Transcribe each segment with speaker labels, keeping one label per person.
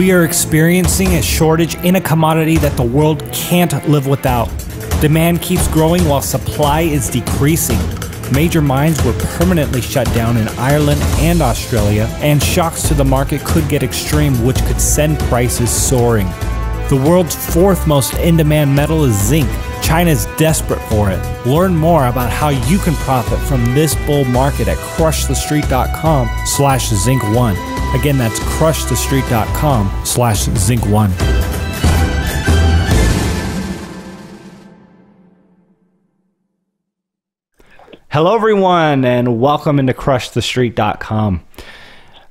Speaker 1: We are experiencing a shortage in a commodity that the world can't live without. Demand keeps growing while supply is decreasing. Major mines were permanently shut down in Ireland and Australia, and shocks to the market could get extreme, which could send prices soaring. The world's fourth most in-demand metal is zinc. China's desperate for it. Learn more about how you can profit from this bull market at crushthestreet.com/Zinc One. Again, that's crushthestreet.com/Zinc One. Hello everyone, and welcome into crushthestreet.com.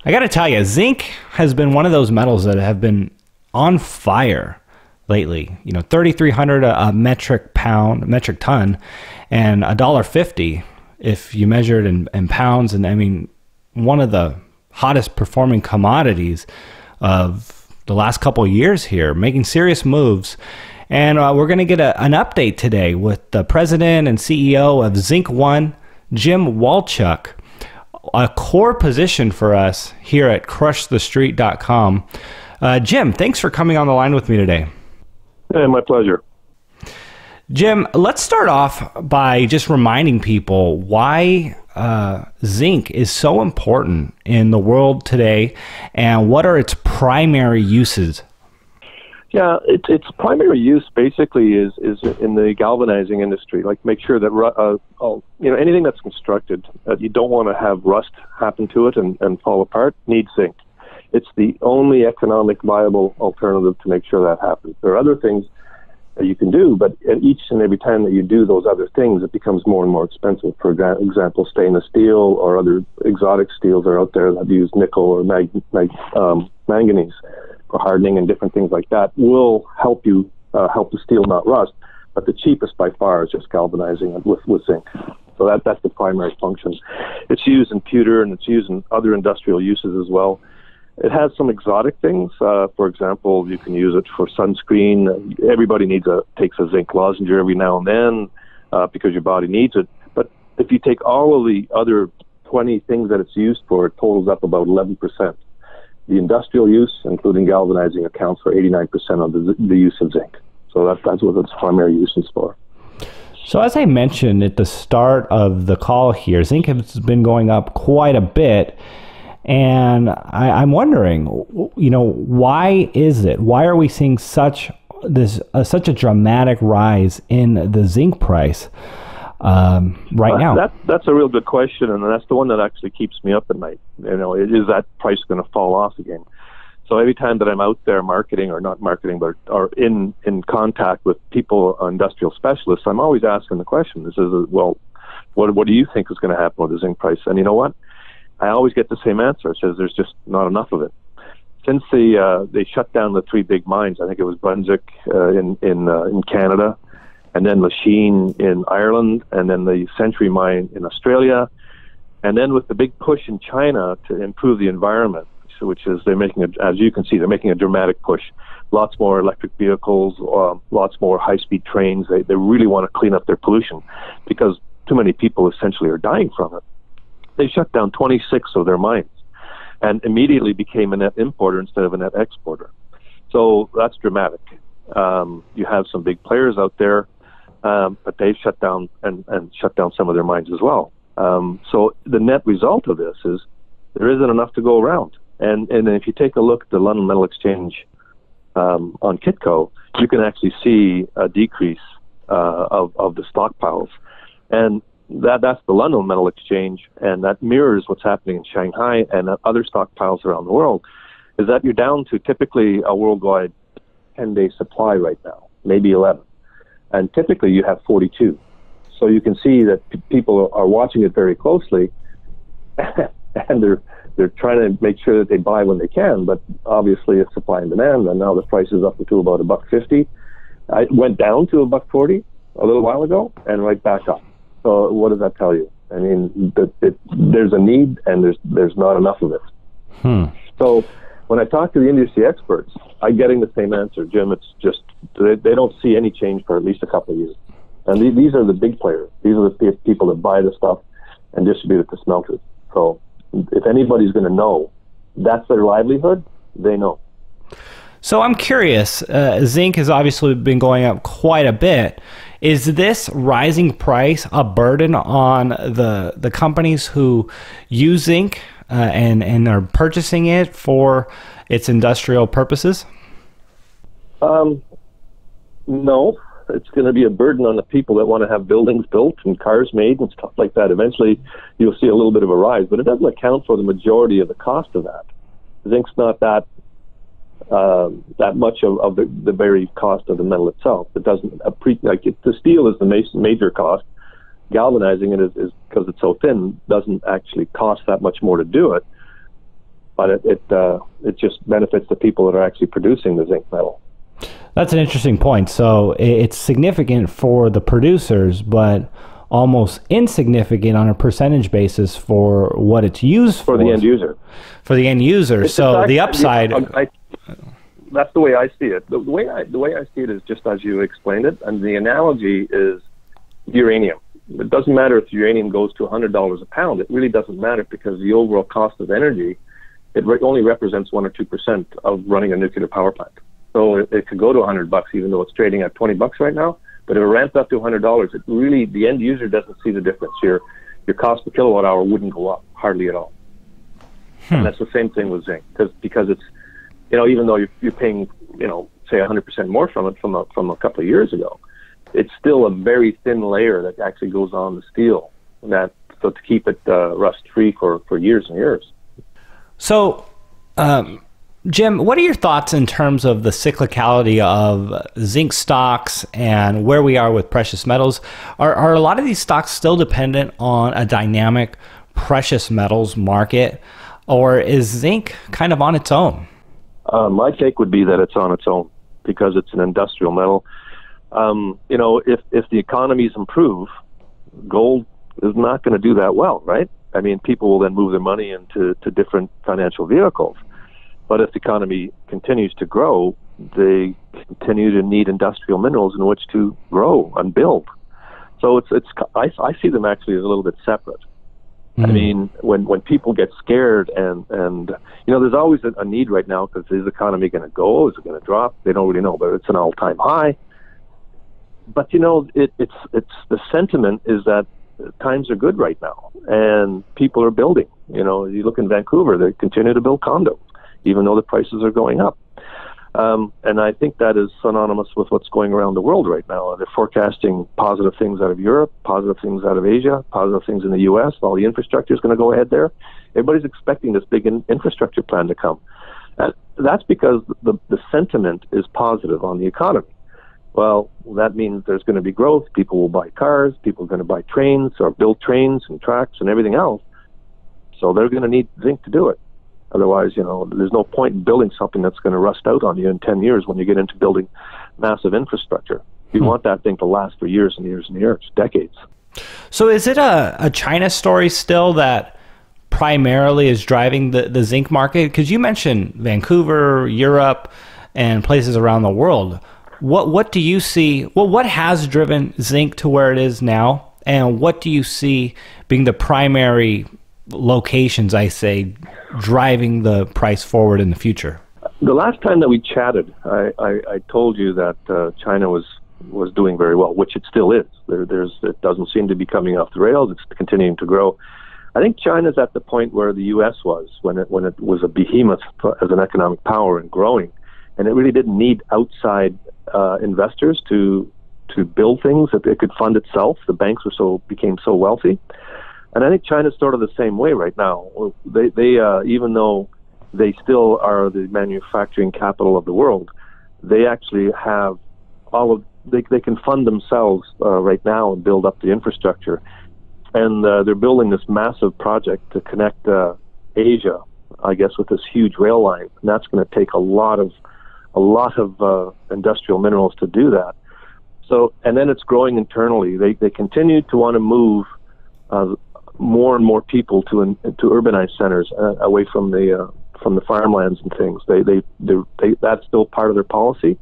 Speaker 1: I gotta tell you, zinc has been one of those metals that have been on fire lately. You know, 3,300 a metric ton, and $1.50 if you measure it in pounds. And I mean, one of the hottest performing commodities of the last couple of years here, making serious moves. And we're going to get an update today with the president and CEO of Zinc One, Jim Walchuck, a core position for us here at crushthestreet.com. Jim, thanks for coming on the line with me today.
Speaker 2: Hey, my pleasure.
Speaker 1: Jim, let's start off by just reminding people why zinc is so important in the world today and what are its primary uses.
Speaker 2: Yeah, its primary use basically is in the galvanizing industry. Like, make sure that anything that's constructed that you don't want to have rust happen to it and fall apart needs zinc. It's the only economic viable alternative to make sure that happens. There are other things that you can do, but at each and every time that you do those other things, it becomes more and more expensive. For example, stainless steel or other exotic steels are out there that use nickel or manganese for hardening, and different things like that will help you help the steel not rust. But the cheapest by far is just galvanizing it with zinc. So that's the primary function. It's used in pewter, and it's used in other industrial uses as well. It has some exotic things. For example, you can use it for sunscreen. Everybody takes a zinc lozenge every now and then because your body needs it. But if you take all of the other 20 things that it's used for, it totals up about 11%. The industrial use, including galvanizing, accounts for 89% of the use of zinc. So that's what its primary use is for.
Speaker 1: So as I mentioned at the start of the call here, zinc has been going up quite a bit. And I'm wondering, why is it? Why are we seeing such a dramatic rise in the zinc price right now?
Speaker 2: That's a real good question, and that's the one that actually keeps me up at night. Is that price going to fall off again? So every time that I'm out there marketing, or not marketing, but are in contact with people, industrial specialists, I'm always asking the question. This is, well, what do you think is going to happen with the zinc price? And you know what? I always get the same answer. It says there's just not enough of it. Since they shut down the three big mines, I think it was Brunswick in Canada, and then Lachine in Ireland, and then the Century mine in Australia, and then with the big push in China to improve the environment, which is as you can see, they're making a dramatic push. Lots more electric vehicles, lots more high-speed trains. They really want to clean up their pollution because too many people essentially are dying from it. They shut down 26 of their mines and immediately became a net importer instead of a net exporter. So that's dramatic. You have some big players out there, but they've shut down and shut down some of their mines as well. So the net result of this is there isn't enough to go around. And if you take a look at the London Metal Exchange on Kitco, you can actually see a decrease of the stockpiles. And that's the London Metal Exchange, and that mirrors what's happening in Shanghai and other stockpiles around the world, is that you're down to typically a worldwide 10-day supply right now, maybe 11. And typically you have 42. So you can see that people are watching it very closely, and they're trying to make sure that they buy when they can, but obviously it's supply and demand, and now the price is up to about $1.50. It went down to $1.40 a little while ago, and right back up. So what does that tell you? I mean, there's a need, and there's not enough of it. So when I talk to the industry experts, I'm getting the same answer, Jim. It's just they don't see any change for at least a couple of years. And these are the big players. These are the people that buy the stuff and distribute it to smelters. So if anybody's going to know that's their livelihood, they know.
Speaker 1: So I'm curious, zinc has obviously been going up quite a bit. Is this rising price a burden on the companies who use zinc and are purchasing it for its industrial purposes?
Speaker 2: No, it's going to be a burden on the people that want to have buildings built and cars made and stuff like that. Eventually, you'll see a little bit of a rise, but it doesn't account for the majority of the cost of that. Zinc's not that much of the very cost of the metal itself. It doesn't the steel is the major cost. Galvanizing it is because it's so thin, doesn't actually cost that much more to do it, but it just benefits the people that are actually producing the zinc metal.
Speaker 1: That's an interesting point. So it's significant for the producers, but almost insignificant on a percentage basis for what it's used for.
Speaker 2: For the end user.
Speaker 1: For the end user. So the upside.
Speaker 2: That's the way I see it. The way I see it is just as you explained it, and the analogy is uranium. It doesn't matter if uranium goes to $100 a pound. It really doesn't matter because the overall cost of energy, it only represents 1 or 2% of running a nuclear power plant. So it could go to $100, even though it's trading at $20 right now. But if it ramps up to $100, it really, the end user doesn't see the difference. Your cost per kilowatt hour wouldn't go up hardly at all. And that's the same thing with zinc, because it's, even though you're paying, say 100% more from it from a couple of years ago, it's still a very thin layer that actually goes on the steel, so to keep it rust free for years and years.
Speaker 1: So, Jim, what are your thoughts in terms of the cyclicality of zinc stocks and where we are with precious metals? Are a lot of these stocks still dependent on a dynamic precious metals market, or is zinc kind of on its own?
Speaker 2: My take would be that it's on its own because it's an industrial metal. If the economies improve, gold is not going to do that well, right? I mean, people will then move their money into different financial vehicles. But if the economy continues to grow, they continue to need industrial minerals in which to grow and build. So I see them actually as a little bit separate. I mean, when people get scared and there's always a need right now because is the economy going to go? Is it going to drop? They don't really know, but it's an all-time high. But it's the sentiment is that times are good right now and people are building. You look in Vancouver, they continue to build condos, even though the prices are going up. And I think that is synonymous with what's going around the world right now. They're forecasting positive things out of Europe, positive things out of Asia, positive things in the U.S. All the infrastructure is going to go ahead there. Everybody's expecting this big infrastructure plan to come. That's because the sentiment is positive on the economy. Well, that means there's going to be growth. People will buy cars. People are going to buy trains or build trains and tracks and everything else. So they're going to need zinc to do it. Otherwise, there's no point in building something that's going to rust out on you in 10 years when you get into building massive infrastructure. You want that thing to last for years and years and years, decades.
Speaker 1: So is it a China story still that primarily is driving the zinc market? Because you mentioned Vancouver, Europe, and places around the world. What do you see? Well, what has driven zinc to where it is now? And what do you see being the primary locations, driving the price forward in the future?
Speaker 2: The last time that we chatted, I told you that China was doing very well, which it still is. It doesn't seem to be coming off the rails. It's continuing to grow. I think China's at the point where the U.S. was when it was a behemoth as an economic power and growing, and it really didn't need outside investors to build things that it could fund itself. The banks became so wealthy. And I think China's sort of the same way right now. They even though they still are the manufacturing capital of the world, they actually have they can fund themselves right now and build up the infrastructure. And they're building this massive project to connect Asia, I guess, with this huge rail line. And that's going to take a lot of industrial minerals to do that. So, and then it's growing internally. They continue to want to move more and more people to urbanized centers away from the farmlands and things. That's still part of their policy,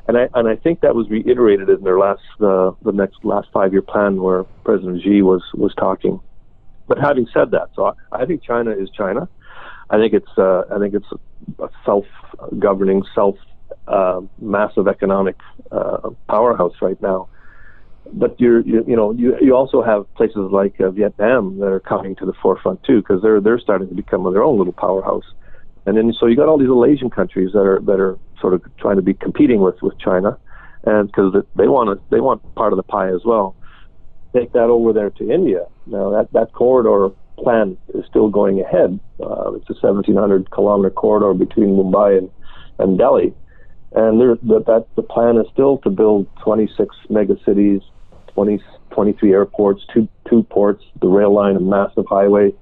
Speaker 2: and I think that was reiterated in their last 5-year plan where President Xi was talking. But having said that, so I think China is China. I think it's a self-governing, massive economic powerhouse right now. But you also have places like Vietnam that are coming to the forefront too, because they're starting to become their own little powerhouse. And then so you got all these little Asian countries that are sort of trying to be competing with China, and because they want part of the pie as well. Take that over there to India. Now that corridor plan is still going ahead. It's a 1,700 kilometer corridor between Mumbai and Delhi, and the plan is still to build 26 megacities, 23 airports, two ports, the rail line, a massive highway,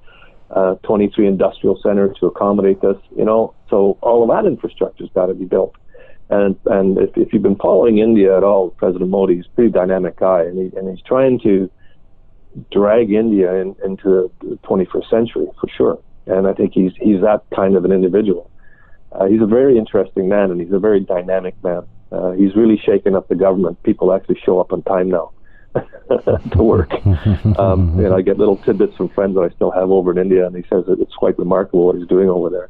Speaker 2: 23 industrial centers to accommodate this. So all of that infrastructure's got to be built. And if you've been following India at all, President Modi is a pretty dynamic guy, and he's trying to drag India into the 21st century for sure. And I think he's that kind of an individual. He's a very interesting man, and he's a very dynamic man. He's really shaken up the government. People actually show up on time now to work. I get little tidbits from friends that I still have over in India, and he says that it's quite remarkable what he's doing over there.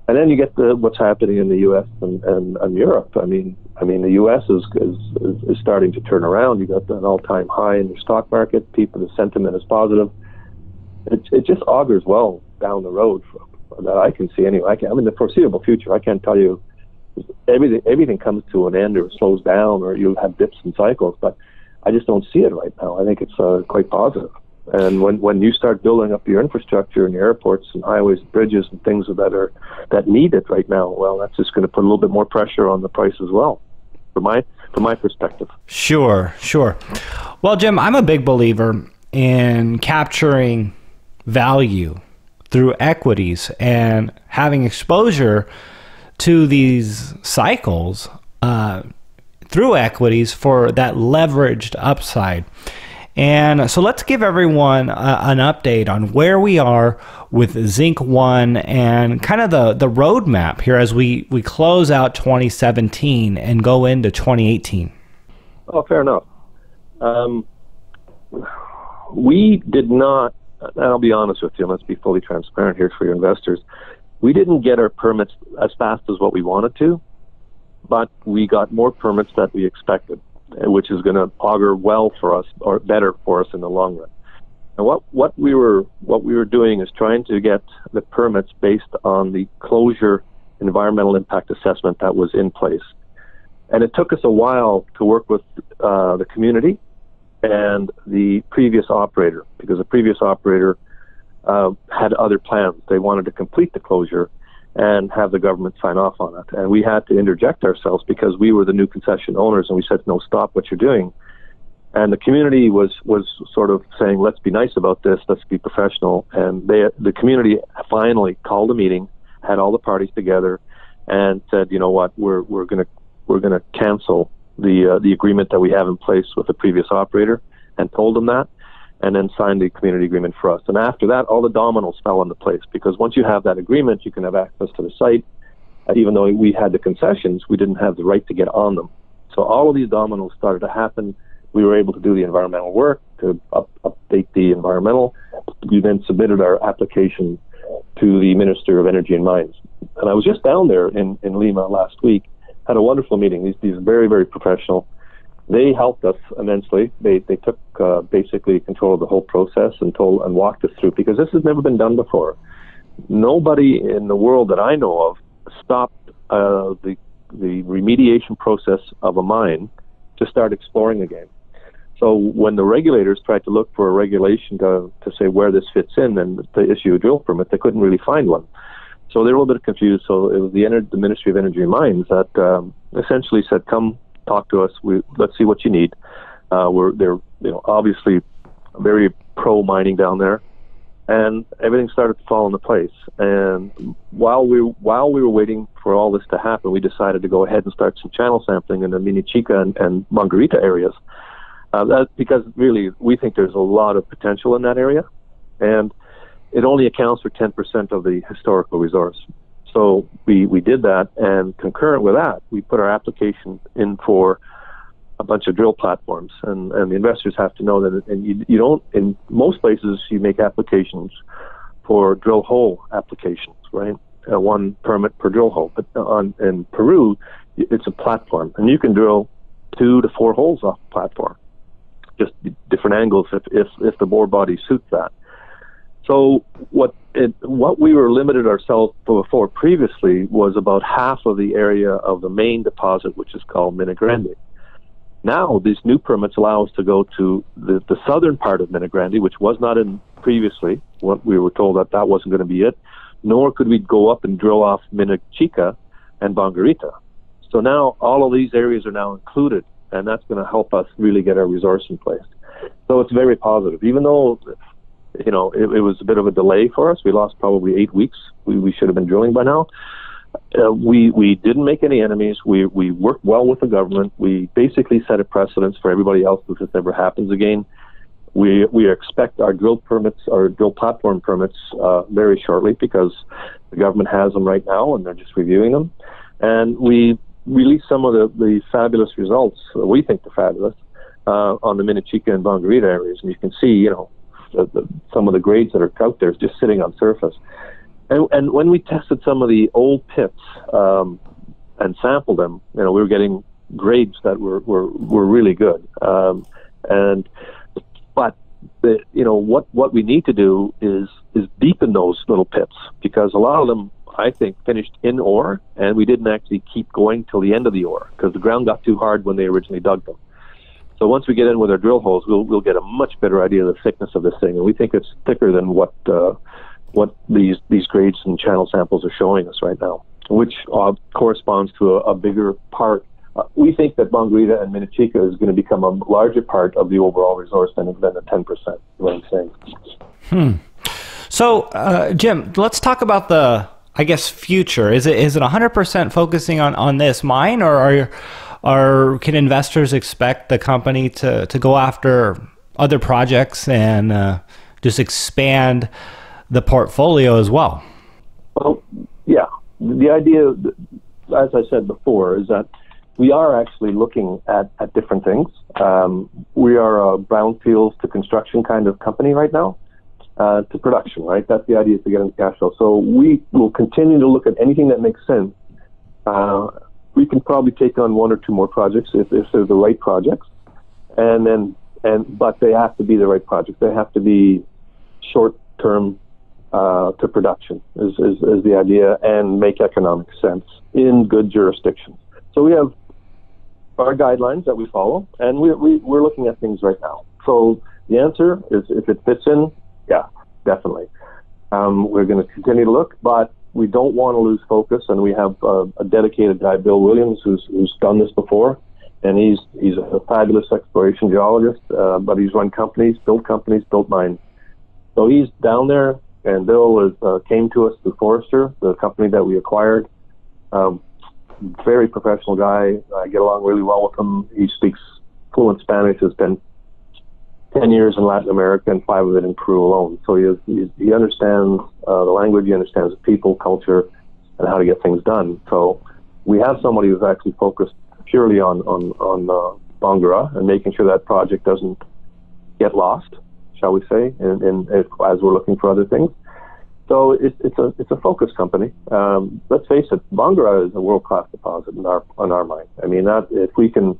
Speaker 2: And then you get what's happening in the U.S. and Europe. I mean, the U.S. is starting to turn around. You got an all-time high in the stock market. The sentiment is positive. It just augurs well down the road that I can see anyway. In the foreseeable future, I can't tell you everything comes to an end or slows down or you'll have dips and cycles, but I just don't see it right now. I think it's quite positive. And when you start building up your infrastructure and your airports and highways and bridges and things that need it right now, well, that's just going to put a little bit more pressure on the price as well, from my perspective.
Speaker 1: Sure. Well, Jim, I'm a big believer in capturing value through equities and having exposure to these cycles through equities for that leveraged upside. And so let's give everyone an update on where we are with Zinc One and kind of the roadmap here as we close out 2017 and go into 2018.
Speaker 2: Oh, fair enough. We did not, and I'll be honest with you, let's be fully transparent here for your investors. We didn't get our permits as fast as what we wanted to, but we got more permits than we expected, which is going to augur well for us, or better for us in the long run. And what we were doing is trying to get the permits based on the closure environmental impact assessment that was in place. And it took us a while to work with the community and the previous operator, because the previous operator had other plans. They wanted to complete the closure and have the government sign off on it. And we had to interject ourselves because we were the new concession owners, and we said, no, stop what you're doing. And the community was sort of saying, let's be nice about this, let's be professional. And the community finally called a meeting, had all the parties together, and said, you know what, we're gonna cancel the agreement that we have in place with the previous operator, and told them that, and then signed the community agreement for us. And after that, all the dominoes fell into place, because once you have that agreement, you can have access to the site. Even though we had the concessions, we didn't have the right to get on them. So all of these dominoes started to happen. We were able to do the environmental work, to update the environmental. We then submitted our application to the Minister of Energy and Mines. And I was just down there in Lima last week, had a wonderful meeting. These very, very professional. They helped us immensely. They took basically control of the whole process and walked us through, because this has never been done before. Nobody in the world that I know of stopped the remediation process of a mine to start exploring again. So when the regulators tried to look for a regulation to say where this fits in and to issue a drill permit, they couldn't really find one. So they were a little bit confused. So it was the Ministry of Energy and Mines that essentially said, come talk to us. Let's see what you need. They're obviously very pro mining down there, and everything started to fall into place. And while we were waiting for all this to happen, we decided to go ahead and start some channel sampling in the Minichica and Margarita areas. That's because really we think there's a lot of potential in that area, and it only accounts for 10% of the historical resource. So we did that, and concurrent with that, we put our application in for a bunch of drill platforms. And the investors have to know that you don't, in most places, you make applications for drill hole applications, right? One permit per drill hole. But in Peru, it's a platform, and you can drill 2 to 4 holes off the platform, just different angles if the bore body suits that. So what we were limited ourselves before previously was about half of the area of the main deposit, which is called Mina Grande. Now these new permits allow us to go to the southern part of Mina Grande, which was not in previously. What we were told that wasn't going to be it, nor could we go up and drill off Mina Chica and Bangarita. So now all of these areas are now included, and that's going to help us really get our resource in place. So it's very positive, even though it was a bit of a delay for us. We lost probably 8 weeks. We should have been drilling by now. We didn't make any enemies. We worked well with the government. We basically set a precedence for everybody else if this ever happens again. We expect our drill platform permits very shortly, because the government has them right now and they're just reviewing them. And we released some of the fabulous results. We think they're fabulous on the Mina Chica and Bangarita areas, and you can see some of the grades that are out there is just sitting on surface. And when we tested some of the old pits and sampled them, we were getting grades that were really good. But what we need to do is deepen those little pits, because a lot of them, I think, finished in ore, and we didn't actually keep going till the end of the ore because the ground got too hard when they originally dug them. So once we get in with our drill holes, we'll get a much better idea of the thickness of this thing, and we think it's thicker than what these grades and channel samples are showing us right now, which corresponds to a bigger part. We think that Bangarita and Mina Chica is going to become a larger part of the overall resource than the 10%. What I'm saying.
Speaker 1: So, Jim, let's talk about the future. Is it 100% focusing on this mine, or can investors expect the company to go after other projects and just expand the portfolio as well?
Speaker 2: Well, yeah. The idea, as I said before, is that we are actually looking at different things. We are a brownfields to construction kind of company right now, to production, right? That's the idea, is to get into cash flow. So we will continue to look at anything that makes sense. We can probably take on 1 or 2 more projects if they're the right projects, but they have to be the right projects. They have to be short-term to production is the idea, and make economic sense in good jurisdictions. So we have our guidelines that we follow, and we're looking at things right now. So the answer is, if it fits in, yeah, definitely. We're going to continue to look, but we don't want to lose focus, and we have a dedicated guy, Bill Williams, who's done this before, and he's a fabulous exploration geologist, but he's run companies, built mines. So he's down there, and Bill came to us through Forrester, the company that we acquired. Very professional guy. I get along really well with him. He speaks fluent Spanish. Has been 10 years in Latin America and 5 of it in Peru alone. So he understands the language, he understands the people, culture, and how to get things done. So we have somebody who's actually focused purely on Bangara and making sure that project doesn't get lost, shall we say, as we're looking for other things. So it's a focused company. Let's face it, Bangara is a world-class deposit in our mind. I mean, that if we can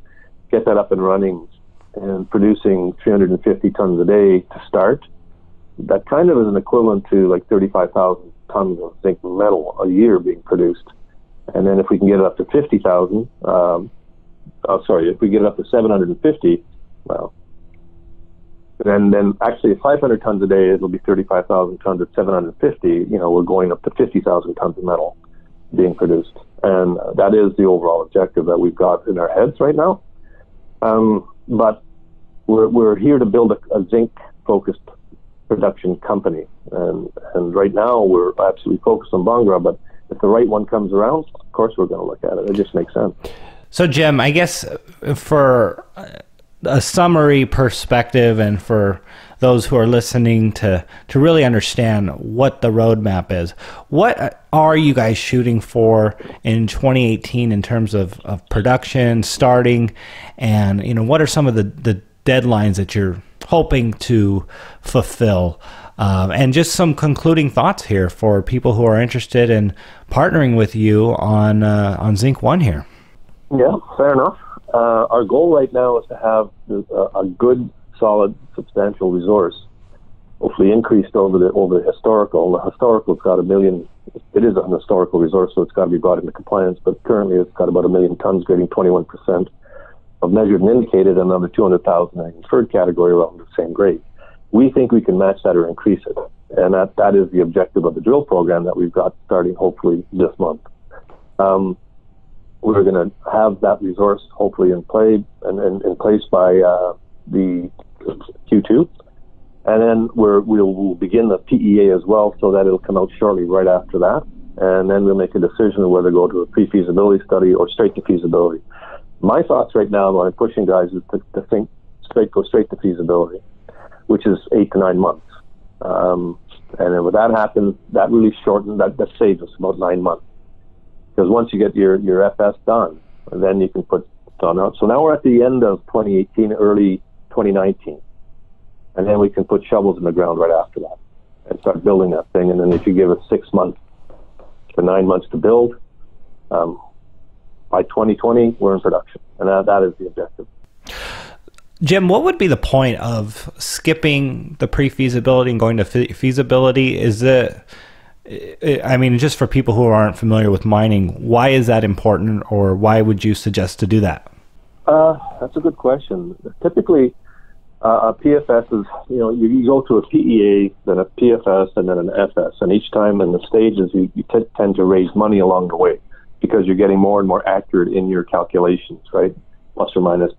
Speaker 2: get that up and running and producing 350 tons a day to start, that kind of is an equivalent to like 35,000 tons of zinc metal a year being produced. And then if we can get it up to 50,000, if we get it up to 750, well, then actually 500 tons a day, it'll be 35,000 tons at 750. We're going up to 50,000 tons of metal being produced. And that is the overall objective that we've got in our heads right now. But we're here to build a zinc-focused production company, and right now we're absolutely focused on Bangara. But if the right one comes around, of course we're going to look at it. It just makes sense.
Speaker 1: So, Jim, I guess for a summary perspective, and for those who are listening to really understand what the roadmap is, what are you guys shooting for in 2018 in terms of production starting, and what are some of the deadlines that you're hoping to fulfill, and just some concluding thoughts here for people who are interested in partnering with you on Zinc One here?
Speaker 2: Yeah, fair enough. Our goal right now is to have a good, solid, substantial resource, hopefully increased over the historical. The historical's got 1 million. It is an historical resource, so it's got to be brought into compliance. But currently, it's got about 1 million tons, grading 21% of measured and indicated, and another 200,000 in inferred category around the same grade. We think we can match that or increase it, and that is the objective of the drill program that we've got starting hopefully this month. We're going to have that resource hopefully in place by the Q2. And then we'll begin the PEA as well, so that it'll come out shortly right after that. And then we'll make a decision of whether to go to a pre-feasibility study or straight to feasibility. My thoughts right now, when I'm pushing guys, is to go straight to feasibility, which is 8 to 9 months. And then when that happens, that really shortens, that saves us about 9 months. Because once you get your FS done, then you can put done out. So now we're at the end of 2018, early 2019. And then we can put shovels in the ground right after that and start building that thing. And then if you give it 6 months to 9 months to build, by 2020, we're in production. And that is the objective.
Speaker 1: Jim, what would be the point of skipping the pre-feasibility and going to feasibility? Is it, I mean, just for people who aren't familiar with mining, why is that important, or why would you suggest to do that?
Speaker 2: That's a good question. Typically, a PFS is, you go to a PEA, then a PFS, and then an FS. And each time in the stages, you tend to raise money along the way because you're getting more and more accurate in your calculations, right? Plus or minus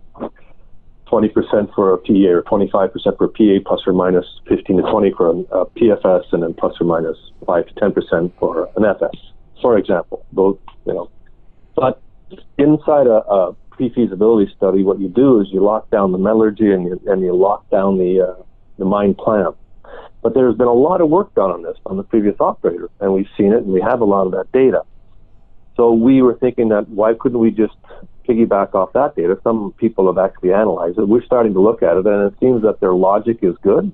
Speaker 2: 20% for a PEA or 25% for a PEA, plus or minus 15 to 20 for a PFS, and then plus or minus 5 to 10% for an FS, for example. Both, But inside a pre-feasibility study, what you do is you lock down the metallurgy and you lock down the mine plan. But there's been a lot of work done on this on the previous operator, and we've seen it, and we have a lot of that data. So we were thinking that why couldn't we just piggyback off that data? Some people have actually analyzed it. We're starting to look at it, and it seems that their logic is good.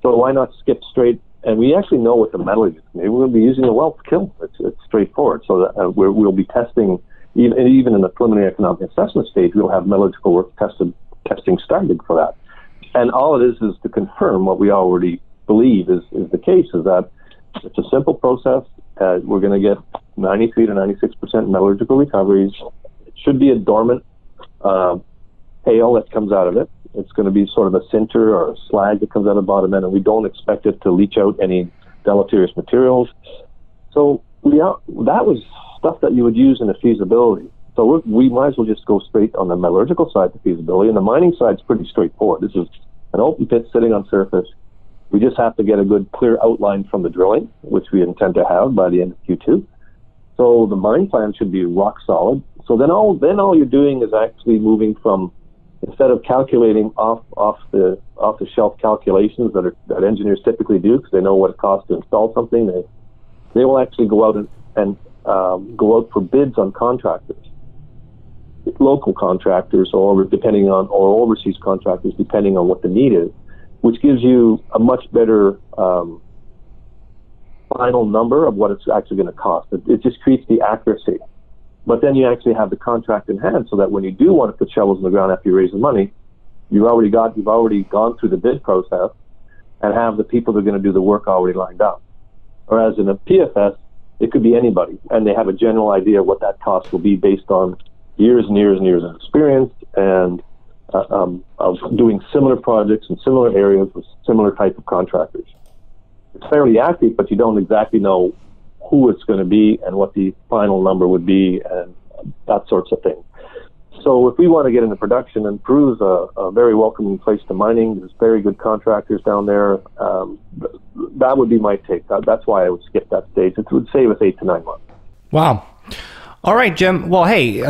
Speaker 2: So why not skip straight? And we actually know what the metallurgy is. Maybe we'll be using a Welch kiln. It's straightforward. So that we'll be testing. Even in the preliminary economic assessment stage, we'll have metallurgical work testing started for that. And all it is to confirm what we already believe is the case, is that it's a simple process. We're going to get 93 to 96% metallurgical recoveries. It should be a dormant hail that comes out of it. It's going to be sort of a sinter or a slag that comes out of the bottom end, and we don't expect it to leach out any deleterious materials. So that was stuff that you would use in a feasibility. So we might as well just go straight on the metallurgical side to feasibility. And the mining side is pretty straightforward. This is an open pit sitting on surface. We just have to get a good clear outline from the drilling, which we intend to have by the end of Q2. So the mine plan should be rock solid. So then all you're doing is actually moving from, instead of calculating off the shelf calculations that engineers typically do because they know what it costs to install something, they will actually go out and go out for bids on contractors, local contractors, or overseas contractors, depending on what the need is, which gives you a much better final number of what it's actually going to cost. It just creates the accuracy. But then you actually have the contract in hand, so that when you do want to put shovels in the ground after you raise the money, you've already gone through the bid process and have the people that are going to do the work already lined up. Whereas in a PFS, it could be anybody, and they have a general idea of what that cost will be based on years and years and years of experience and of doing similar projects in similar areas with similar type of contractors. It's fairly accurate, but you don't exactly know who it's going to be and what the final number would be and that sorts of thing. So if we want to get into production, and Peru's a very welcoming place to mining, there's very good contractors down there, that would be my take. That's why I would skip that stage. It would save us 8 to 9 months.
Speaker 1: Wow. All right, Jim. Well, hey,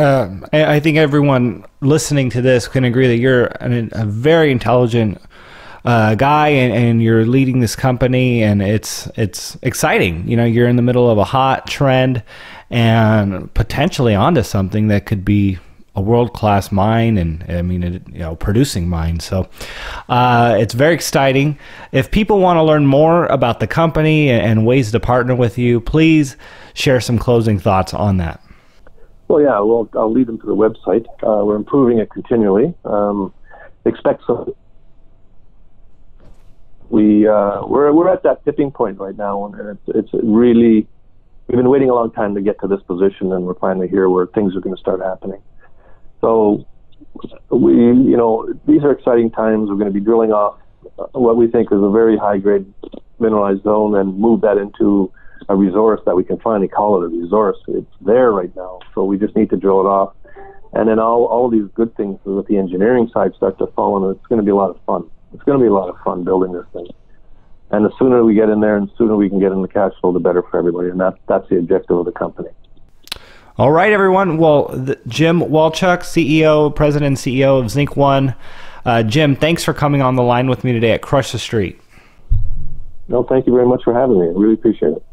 Speaker 1: I think everyone listening to this can agree that you're a very intelligent guy, and you're leading this company, and it's exciting. You're in the middle of a hot trend and potentially onto something that could be a world-class mine, and producing mine. So it's very exciting. If people want to learn more about the company and ways to partner with you, please share some closing thoughts on that.
Speaker 2: Well, yeah, well, I'll lead them to the website. We're improving it continually. Expect some. We're at that tipping point right now, and it's really, we've been waiting a long time to get to this position, and we're finally here where things are going to start happening. So these are exciting times. We're going to be drilling off what we think is a very high grade mineralized zone and move that into a resource that we can finally call it a resource. It's there right now, so we just need to drill it off. And then all these good things with the engineering side start to fall in. It's going to be a lot of fun. It's going to be a lot of fun building this thing. And the sooner we get in there and the sooner we can get in the cash flow, the better for everybody. And that's the objective of the company.
Speaker 1: All right, everyone. Well, Jim Walchuck, President and CEO of Zinc One. Jim, thanks for coming on the line with me today at Crush the Street.
Speaker 2: No, thank you very much for having me. I really appreciate it.